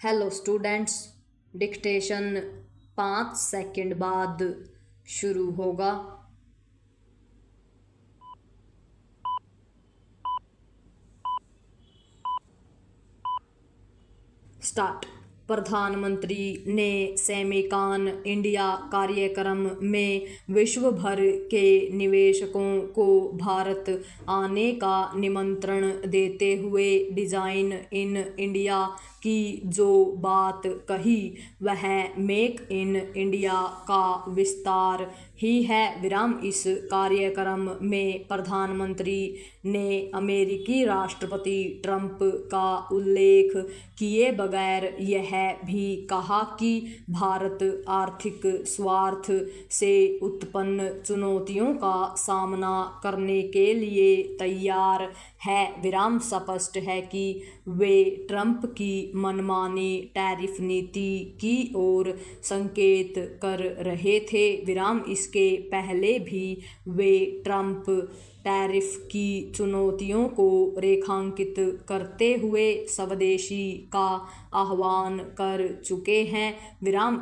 Hello students, dictation 5 second बाद शुरू होगा। स्टार्ट। प्रधानमंत्री ने सेमिकान इंडिया कार्यक्रम में विश्व भर के निवेशकों को भारत आने का निमंत्रण देते हुए डिज़ाइन इन इंडिया की जो बात कही वह मेक इन इंडिया का विस्तार ही है। इस कार्यक्रम में प्रधानमंत्री ने अमेरिकी राष्ट्रपति ट्रंप का उल्लेख किए बगैर यह भी कहा कि भारत आर्थिक स्वार्थ से उत्पन्न चुनौतियों का सामना करने के लिए तैयार है। स्पष्ट है कि वे ट्रंप की मनमानी टैरिफ नीति की ओर संकेत कर रहे थे। इसके पहले भी वे ट्रंप टैरिफ की चुनौतियों को रेखांकित करते हुए स्वदेशी का आह्वान कर चुके हैं।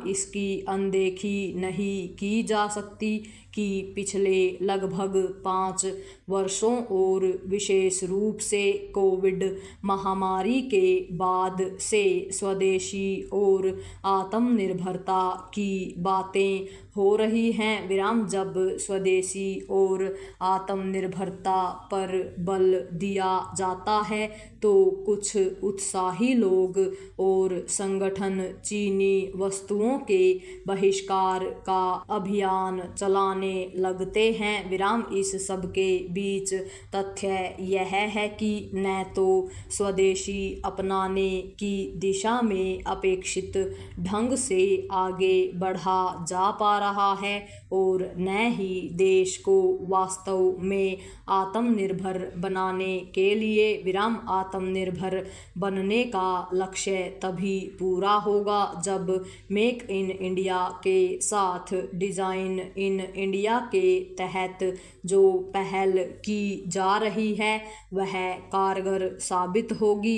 इसकी अनदेखी नहीं की जा सकती कि पिछले लगभग 5 वर्षों और विशेष रूप से कोविड महामारी के बाद से स्वदेशी और आत्मनिर्भरता की बातें हो रही हैं। जब स्वदेशी और आत्मनिर्भरता पर बल दिया जाता है तो कुछ उत्साही लोग और संगठन चीनी वस्तुओं के बहिष्कार का अभियान चलाने लगते हैं। इस सब के बीच तथ्य यह है कि न तो स्वदेशी अपनाने की दिशा में अपेक्षित ढंग से आगे बढ़ा जा पा रहा है और न ही देश को वास्तव में आत्मनिर्भर बनाने के लिए आत्मनिर्भर बनने का लक्ष्य तभी पूरा होगा जब मेक इन इंडिया के साथ डिज़ाइन इन इंडिया के तहत जो पहल की जा रही है वह कारगर साबित होगी।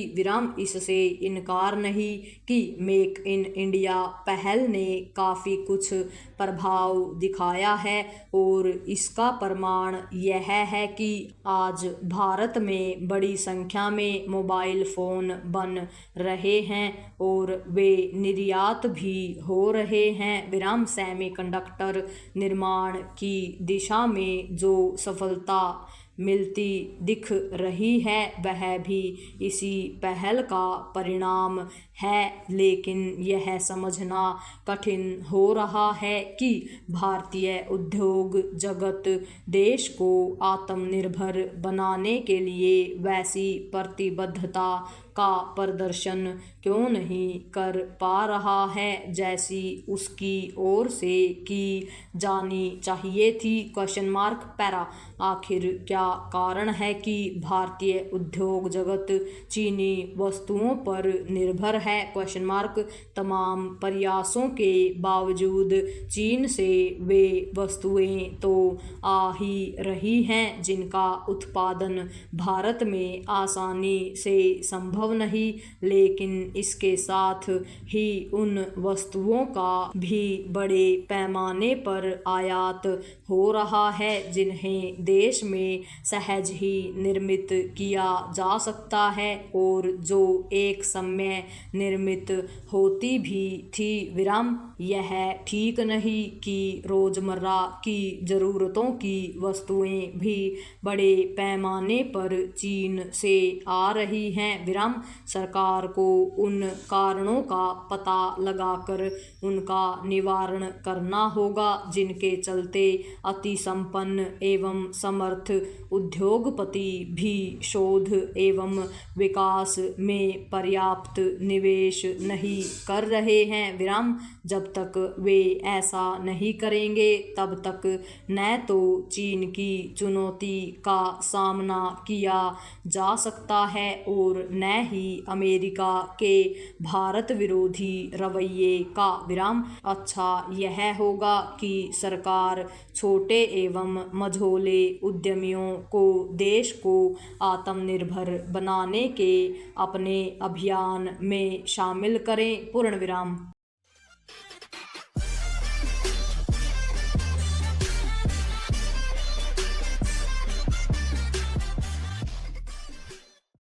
इससे इनकार नहीं कि मेक इन इंडिया पहल ने काफ़ी कुछ प्रभाव दिखाया है और इसका प्रमाण यह है कि आज भारत में बड़ी संख्या में मोबाइल फ़ोन बन रहे हैं और वे निर्यात भी हो रहे हैं। सेमीकंडक्टर निर्माण की दिशा में जो सफलता मिलती दिख रही है वह भी इसी पहल का परिणाम है, लेकिन यह समझना कठिन हो रहा है कि भारतीय उद्योग जगत देश को आत्मनिर्भर बनाने के लिए वैसी प्रतिबद्धता का प्रदर्शन क्यों नहीं कर पा रहा है जैसी उसकी ओर से की जानी चाहिए थी। पैरा आखिर क्या कारण है कि भारतीय उद्योग जगत चीनी वस्तुओं पर निर्भर है? तमाम प्रयासों के बावजूद चीन से वे वस्तुएं तो आ ही रही हैं जिनका उत्पादन भारत में आसानी से संभव नहीं, लेकिन इसके साथ ही उन वस्तुओं का भी बड़े पैमाने पर आयात हो रहा है जिन्हें देश में सहज ही निर्मित किया जा सकता है और जो एक समय निर्मित होती भी थी। यह ठीक नहीं कि रोजमर्रा की ज़रूरतों की वस्तुएं भी बड़े पैमाने पर चीन से आ रही हैं। सरकार को उन कारणों का पता लगाकर उनका निवारण करना होगा जिनके चलते अति संपन्न एवं समर्थ उद्योगपति भी शोध एवं विकास में पर्याप्त निवेश नहीं कर रहे हैं। जब तक वे ऐसा नहीं करेंगे तब तक न तो चीन की चुनौती का सामना किया जा सकता है और न ही अमेरिका के भारत विरोधी रवैये का विराम। अच्छा यह होगा कि सरकार छोटे एवं मझोले उद्यमियों को देश को आत्मनिर्भर बनाने के अपने अभियान में शामिल करें। पूर्ण विराम।